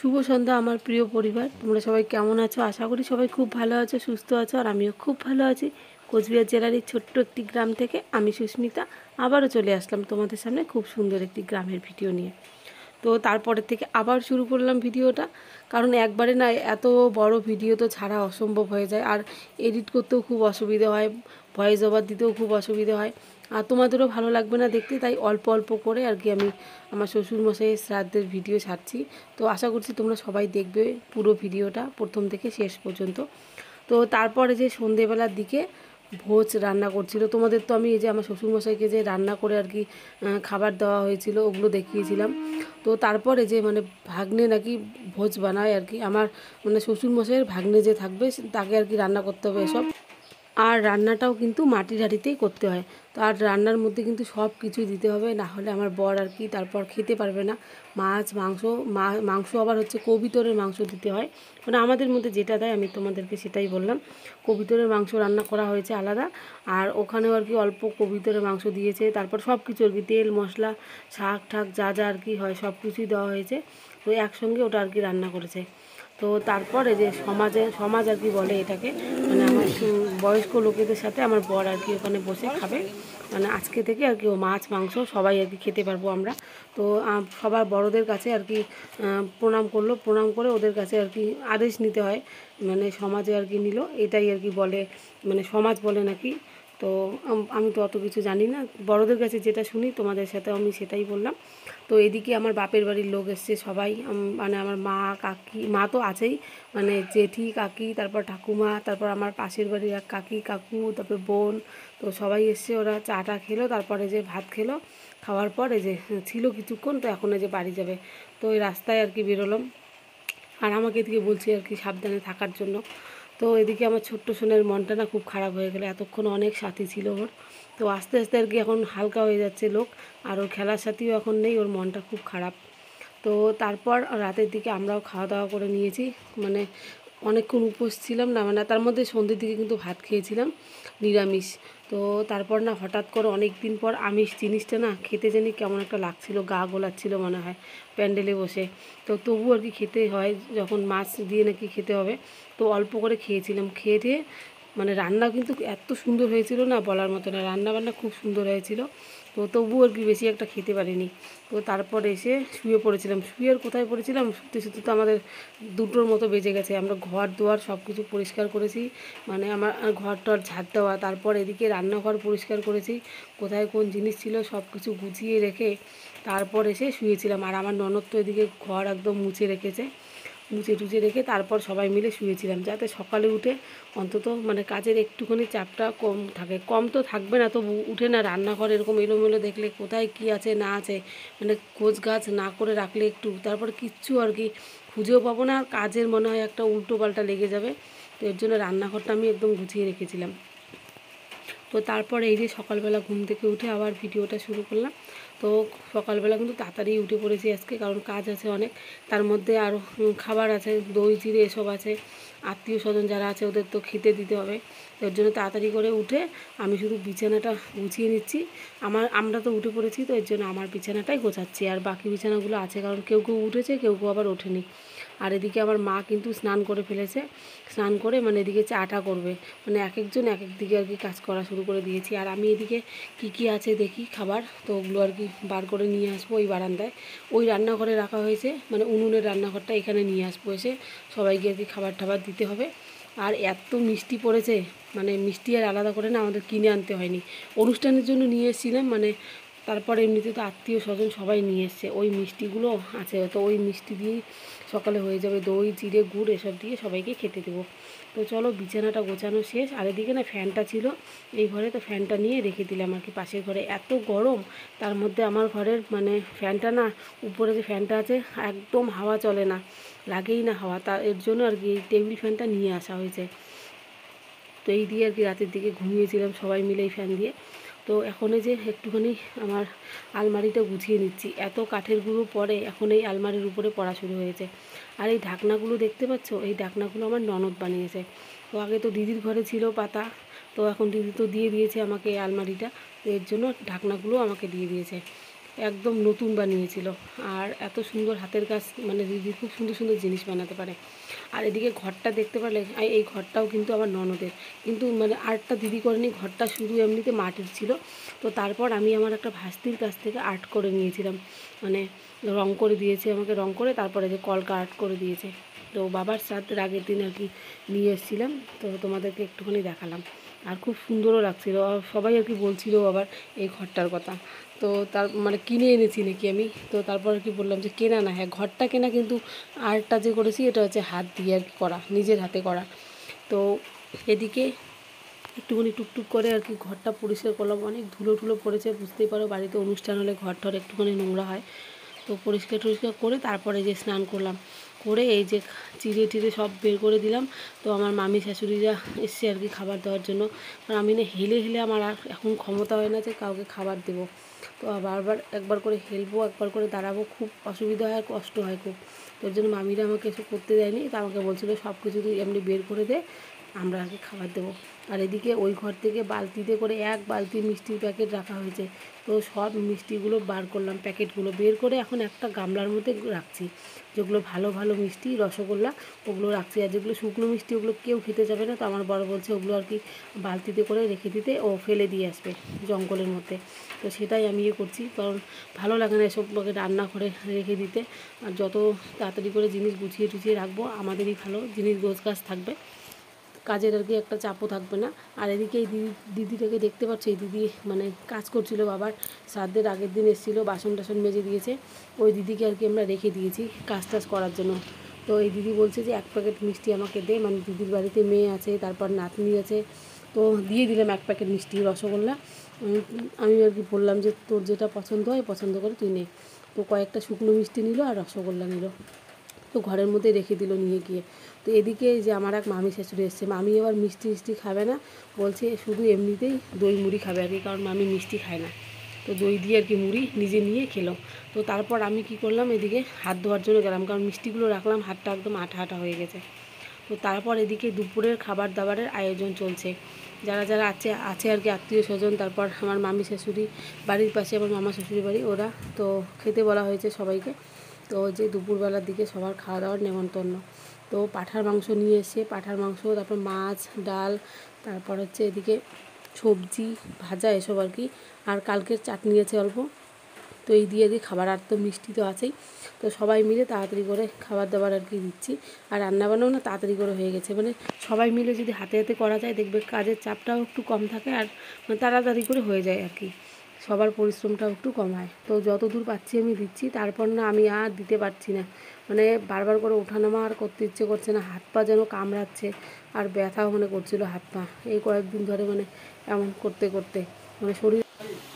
শুভ সন্ধ্যা আমার প্রিয় পরিবার, তোমরা সবাই কেমন আছো? আশা করি সবাই খুব ভালো আছো, সুস্থ আছো। আর আমিও খুব ভালো আছি। কোচবিহার জেলার এই ছোট্ট একটি গ্রাম থেকে আমি সুস্মিতা আবারও চলে আসলাম তোমাদের সামনে খুব সুন্দর একটি গ্রামের ভিডিও নিয়ে। তো তারপরের থেকে আবার শুরু করলাম ভিডিওটা, কারণ একবারে না এত বড় ভিডিও তো ছাড়া অসম্ভব হয়ে যায়, আর এডিট করতেও খুব অসুবিধা হয়, ভয়েস ওভার দিতেও খুব অসুবিধা হয়, আর তোমাদেরও ভালো লাগবে না দেখতে। তাই অল্প অল্প করে আর কি আমি আমার শ্বশুরমশাইয়ের শ্রাদ্ধের ভিডিও ছাড়ছি। তো আশা করছি তোমরা সবাই দেখবে পুরো ভিডিওটা প্রথম থেকে শেষ পর্যন্ত। তো তারপরে যে সন্ধেবেলার দিকে ভোজ রান্না করছিল, তোমাদের তো আমি এই যে আমার শ্বশুরমশাইকে যে রান্না করে আর কি খাবার দেওয়া হয়েছিল ওগুলো দেখিয়েছিলাম। তো তারপরে যে মানে ভাগ্নে নাকি ভোজ বানায় আর কি, আমার মানে শ্বশুরমশাইয়ের ভাগ্নে যে থাকবে তাকে আর কি রান্না করতে হবে এসব। আর রান্নাটাও কিন্তু মাটির হাঁড়িতেই করতে হয়। তো আর রান্নার মধ্যে কিন্তু সব কিছুই দিতে হবে, না হলে আমার বর আর কি তারপর খেতে পারবে না। মাছ মাংস, মাংস আবার হচ্ছে কবিতরের মাংস দিতে হয়, মানে আমাদের মধ্যে যেটা দেয় আমি তোমাদেরকে সেটাই বললাম। কবিতরের মাংস রান্না করা হয়েছে আলাদা, আর ওখানেও আর কি অল্প কবিতরের মাংস দিয়েছে। তারপর সব কিছু আর কি তেল মশলা শাক ঠাক যা যা আর কি হয় সব কিছুই দেওয়া হয়েছে। তো একসঙ্গে ওটা আর কি রান্না করেছে। তো তারপরে যে সমাজ আর কি বলে এটাকে, মানে আমার বয়স্ক লোকেদের সাথে আমার বর আর কি ওখানে বসে খাবে। মানে আজকে থেকে আর কি ও মাছ মাংস সবাই আর কি খেতে পারবো আমরা। তো সবার বড়দের কাছে আর কি প্রণাম করলো, প্রণাম করে ওদের কাছে আর কি আদেশ নিতে হয়, মানে সমাজে আর কি নিল এটাই আর কি বলে, মানে সমাজ বলে নাকি। তো আমি তো অত কিছু জানি না, বড়দের কাছে যেটা শুনি তোমাদের সাথে আমি সেটাই বললাম। তো এদিকে আমার বাপের বাড়ির লোক এসছে সবাই, মানে আমার মা কাকি, মা তো আছেই, মানে জেঠি কাকি, তারপর ঠাকুমা, তারপর আমার পাশের বাড়ির এক কাকি কাকু, তারপর বোন। তো সবাই এসছে, ওরা চাটা খেলো, তারপরে যে ভাত খেলো, খাওয়ার পরে যে ছিল কিছুক্ষণ, তো এখন যে বাড়ি যাবে। তো ওই রাস্তায় আর কি বেরোলাম, আর আমাকে এদিকে বলছি আর কি সাবধানে থাকার জন্য। তো এদিকে আমার ছোট্ট সোনের মনটা না খুব খারাপ হয়ে গেলো, এতক্ষণ অনেক সাথী ছিল ওর। তো আস্তে আস্তে আর কি এখন হালকা হয়ে যাচ্ছে লোক, আর ওর খেলার সাথীও এখন নেই, ওর মনটা খুব খারাপ। তো তারপর রাতের দিকে আমরাও খাওয়া দাওয়া করে নিয়েছি, মানে অনেকক্ষণ উপোস ছিলাম না, মানে তার মধ্যে সন্ধ্যের দিকে কিন্তু ভাত খেয়েছিলাম নিরামিষ। তো তারপর না হঠাৎ করে অনেক দিন পর আমিষ জিনিসটা না খেতে জানি কেমন একটা লাগছিল, গা গোলাচ্ছিল মনে হয় প্যান্ডেলে বসে। তো তবু আর কি খেতে হয়, যখন মাছ দিয়ে নাকি খেতে হবে। তো অল্প করে খেয়েছিলাম, খেয়ে দিয়ে মানে রান্না কিন্তু এত সুন্দর হয়েছিল না বলার মতো না, রান্না বান্না খুব সুন্দর হয়েছিল। তো তবু আর কি বেশি একটা খেতে পারিনি। তো তারপর এসে শুয়ে পড়েছিলাম, শুয়ে আর কোথায় পড়েছিলাম, সত্যি সত্যি তো আমাদের 2টোর মতো বেজে গেছে। আমরা ঘর দুয়ার সব কিছু পরিষ্কার করেছি, মানে আমার ঘর টর ঝাড় দেওয়া, তারপর এদিকে রান্নাঘর পরিষ্কার করেছি, কোথায় কোন জিনিস ছিল সব কিছু গুছিয়ে রেখে তারপর এসে শুয়েছিলাম। আর আমার ননদ তো এদিকে ঘর একদম মুছে রেখেছে, মুছে টুচে রেখে তারপর সবাই মিলে শুয়েছিলাম, যাতে সকালে উঠে অন্তত মানে কাজের একটুখানি চাপটা কম থাকে। কম তো থাকবে না, তবু উঠে না রান্নাঘর এরকম এলোমেলো দেখলে কোথায় কী আছে না আছে, মানে খোঁজ গাছ না করে রাখলে একটু তারপর কিচ্ছু আর কি খুঁজেও পাবো না, আর কাজের মনে হয় একটা উল্টো পাল্টা লেগে যাবে। তো এর জন্য রান্নাঘরটা আমি একদম গুছিয়ে রেখেছিলাম। তো তারপর এই যে সকালবেলা ঘুম থেকে উঠে আবার ভিডিওটা শুরু করলাম। তো সকালবেলা কিন্তু তাড়াতাড়ি উঠে পড়েছি আজকে, কারণ কাজ আছে অনেক, তার মধ্যে আরও খাবার আছে, দই চিড়ে এসব আছে, আত্মীয় স্বজন যারা আছে ওদের তো খেতে দিতে হবে। এর জন্য তাড়াতাড়ি করে উঠে আমি শুধু বিছানাটা গুছিয়ে নিচ্ছি। আমরা তো উঠে পড়েছি, তো এর জন্য আমার বিছানাটাই গোছাচ্ছি, আর বাকি বিছানাগুলো আছে, কারণ কেউ কেউ উঠেছে কেউ কেউ আবার ওঠেনি। আর এদিকে আমার মা কিন্তু স্নান করে ফেলেছে, স্নান করে মানে এদিকে চাটা করবে, মানে এক একজন এক এক দিকে আর কি কাজ করা শুরু করে দিয়েছি। আর আমি এদিকে কি কি আছে দেখি খাবার, তো ওগুলো আর কি বার করে নিয়ে আসবো ওই বারান্দায়, ওই রান্নাঘরে রাখা হয়েছে, মানে উনুনের রান্নাঘরটা এখানে নিয়ে আসবো, এসে সবাইকে আর কি খাবার টাবার দিতে হবে। আর এত মিষ্টি পড়েছে, মানে মিষ্টি আর আলাদা করে না আমাদের কিনে আনতে হয়নি, অনুষ্ঠানের জন্য নিয়ে এসেছিলাম, মানে তারপরে এমনিতে তো আত্মীয় স্বজন সবাই নিয়ে এসছে, ওই মিষ্টিগুলো আছে, তো ওই মিষ্টি দিয়েই সকালে হয়ে যাবে, দই চিড়ে গুড় এসব দিয়ে সবাইকে খেতে দেবো। তো চলো বিছানাটা গোছানো শেষ, আর এদিকে না ফ্যানটা ছিল এই ঘরে, তো ফ্যানটা নিয়ে রেখে দিলাম আর কি পাশের ঘরে, এত গরম, তার মধ্যে আমার ঘরের মানে ফ্যানটা না, উপরে যে ফ্যানটা আছে একদম হাওয়া চলে না, লাগেই না হাওয়া, তা এর জন্য আর কি টেবিল ফ্যানটা নিয়ে আসা হয়েছে। তো এই দিয়ে আর কি রাতের দিকে ঘুমিয়েছিলাম সবাই মিলে এই ফ্যান দিয়ে। তো এখন এই যে একটুখানি আমার আলমারিটা গুছিয়ে নিচ্ছি, এত কাঠের গুঁড়ো পরে এখন এই আলমারির উপরে পড়া শুরু হয়েছে। আর এই ঢাকনাগুলো দেখতে পাচ্ছ, এই ঢাকনাগুলো আমার ননদ বানিয়েছে। তো আগে তো দিদির ঘরে ছিল পাতা, তো এখন দিদি তো দিয়ে দিয়েছে আমাকে এই আলমারিটা, তো এর জন্য ঢাকনাগুলো আমাকে দিয়ে দিয়েছে। একদম নতুন বানিয়েছিল। আর এত সুন্দর হাতের কাজ, মানে দিদি খুব সুন্দর সুন্দর জিনিস বানাতে পারে। আর এদিকে ঘরটা দেখতে পারলে, এই ঘরটাও কিন্তু আমার ননদের, কিন্তু মানে আর্টটা দিদি করেনি, ঘরটা শুধু এমনিতে মাটির ছিল। তো তারপর আমি আমার একটা ভাস্তির কাছ থেকে আর্ট করে নিয়েছিলাম, মানে রং করে দিয়েছে আমাকে, রং করে তারপরে যে কলকা আর্ট করে দিয়েছে। তো বাবার শ্রাদ্ধের আগের দিন আর কি নিয়ে এসেছিলাম, তো তোমাদেরকে একটুখানি দেখালাম। আর খুব সুন্দরও লাগছিলো, আর সবাই আর কি বলছিল আবার এই ঘরটার কথা। তো তার মানে কিনে এনেছি নাকি আমি, তো তারপর আর কি বললাম যে কেনা না, হ্যাঁ ঘরটা কেনা, কিন্তু আর্টটা যে করেছি এটা হচ্ছে হাত দিয়ে আর কি করা, নিজের হাতে করা। তো এদিকে একটুখানি টুকটুক করে আর কি ঘরটা পরিষ্কার করলাম, অনেক ধুলো টুলো পড়েছে, বুঝতেই পারো বাড়িতে অনুষ্ঠান হলে ঘর টর একটুখানি নোংরা হয়। তো পরিষ্কার টরিষ্কার করে তারপরে যে স্নান করলাম, করে এই যে চিড়ে টিড়ে সব বের করে দিলাম। তো আমার মামি শাশুড়িরা এসছে আর কি খাবার দেওয়ার জন্য, কারণ আমি না হেলে হেলে আমার আর এখন ক্ষমতা হয় না যে কাউকে খাবার দেবো। তো বারবার একবার করে হেলবো, একবার করে দাঁড়াবো, খুব অসুবিধা হয় আর কষ্ট হয় খুব। তো ওর জন্য মামিরা আমাকে এসব করতে দেয়নি, তা আমাকে বলছিলো সব কিছু তুই এমনি বের করে দে, আমরা আগে খাবার দেবো। আর এদিকে ওই ঘর থেকে বালতিতে করে এক বালতি মিষ্টির প্যাকেট রাখা হয়েছে। তো সব মিষ্টিগুলো বার করলাম, প্যাকেটগুলো বের করে এখন একটা গামলার মধ্যে রাখছি। যেগুলো ভালো ভালো মিষ্টি, রসগোল্লা, ওগুলো রাখছি। আর যেগুলো শুকনো মিষ্টি ওগুলো কেউ খেতে যাবে না, তো আমার বড় বলছে ওগুলো আর কি বালতিতে করে রেখে দিতে, ও ফেলে দিয়ে আসবে জঙ্গলের মধ্যে। তো সেটাই আমি করছি, কারণ ভালো লাগে না এসব রান্না করে রেখে দিতে। আর যত তাড়াতাড়ি করে জিনিস গুছিয়ে টুছিয়ে রাখবো আমাদেরই ভালো, জিনিস গোছগাছ থাকবে, কাজের আর কি একটা চাপও থাকবে না। আর এদিকে এই দিদিটাকে দেখতে পাচ্ছি, এই দিদি মানে কাজ করছিল, বাবার শ্রাদ্ধের আগের দিন এসেছিলো, বাসন টাসন মেজে দিয়েছে। ওই দিদিকে আর কি আমরা রেখে দিয়েছি কাজ টাজ করার জন্য। তো এই দিদি বলছে যে এক প্যাকেট মিষ্টি আমাকে দে, মানে দিদির বাড়িতে মেয়ে আছে, তারপর নাতনি আছে। তো দিয়ে দিলাম এক প্যাকেট মিষ্টি, রসগোল্লা। আমি আর কি বললাম যে তোর যেটা পছন্দ হয় পছন্দ করে তুই নে। তো কয়েকটা শুকনো মিষ্টি নিল আর রসগোল্লা নিল, তো ঘরের মধ্যে রেখে দিল নিয়ে গিয়ে। তো এদিকে যে আমার এক মামি শাশুড়ি এসছে, মামি আবার মিষ্টি মিষ্টি খাবে না, বলছে শুধু এমনিতেই দই মুড়ি খাবে আর কি, কারণ মামি মিষ্টি খায় না। তো দই দিয়ে আর কি মুড়ি নিজে নিয়ে খেলো। তো তারপর আমি কি করলাম, এদিকে হাত ধোয়ার জন্য গেলাম, কারণ মিষ্টিগুলো রাখলাম, হাতটা একদম আঠা আঠা হয়ে গেছে। তো তারপর এদিকে দুপুরের খাবার দাবারের আয়োজন চলছে, যারা যারা আছে আর কি আত্মীয় স্বজন, তারপর আমার মামি শাশুড়ি বাড়ির পাশে আমার মামা শ্বশুরি বাড়ি, ওরা তো খেতে বলা হয়েছে সবাইকে। তো যে দুপুরবেলার দিকে সবার খাওয়া দাওয়ার নেমন্তন্ন। তো পাঁঠার মাংস নিয়ে এসে, পাঁঠার মাংস, তারপর মাছ, ডাল, তারপর হচ্ছে এদিকে সবজি ভাজা এসব আর কি, আর কালকের চাটনি আছে অল্প। তো এই দিয়ে দিই খাবার, আর তো মিষ্টি তো আছেই। তো সবাই মিলে তাড়াতাড়ি করে খাবার দাবার আর কি দিচ্ছি। আর রান্নাবান্নাও না তাড়াতাড়ি করে হয়ে গেছে, মানে সবাই মিলে যদি হাতে হাতে করা যায় দেখবে কাজের চাপটাও একটু কম থাকে, আর মানে তাড়াতাড়ি করে হয়ে যায় আর কি, সবার পরিশ্রমটাও একটু কম হয়। তো যত দূর পাচ্ছি আমি দিচ্ছি, তারপর না আমি আর দিতে পারছি না, মানে বারবার করে ওঠানামা আর করতে ইচ্ছে করছে না, হাত পা যেন কামড়াচ্ছে, আর ব্যথাও মানে করছিল হাত পা এই কয়েকদিন ধরে, মানে এমন করতে করতে মানে শরীর।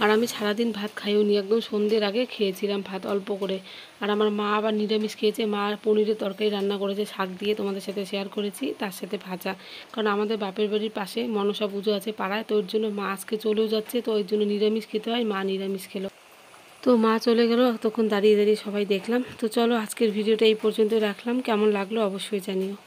আর আমি সারাদিন ভাত খাইও নি, একদম সন্ধ্যের আগে খেয়েছিলাম ভাত অল্প করে। আর আমার মা আবার নিরামিষ খেয়েছে, মা পনিরের তরকারি রান্না করেছে শাক দিয়ে, তোমাদের সাথে শেয়ার করেছি, তার সাথে ভাজা। কারণ আমাদের বাপের বাড়ির পাশে মনসা পুজো আছে পাড়ায়, তো ওর জন্য মা আজকে চলেও যাচ্ছে, তো ওই জন্য নিরামিষ খেতে হয়, মা নিরামিষ খেলো। তো মা চলে গেল, তখন দাঁড়িয়ে দাঁড়িয়ে সবাই দেখলাম। তো চলো আজকের ভিডিওটা এই পর্যন্ত রাখলাম, কেমন লাগলো অবশ্যই জানিও।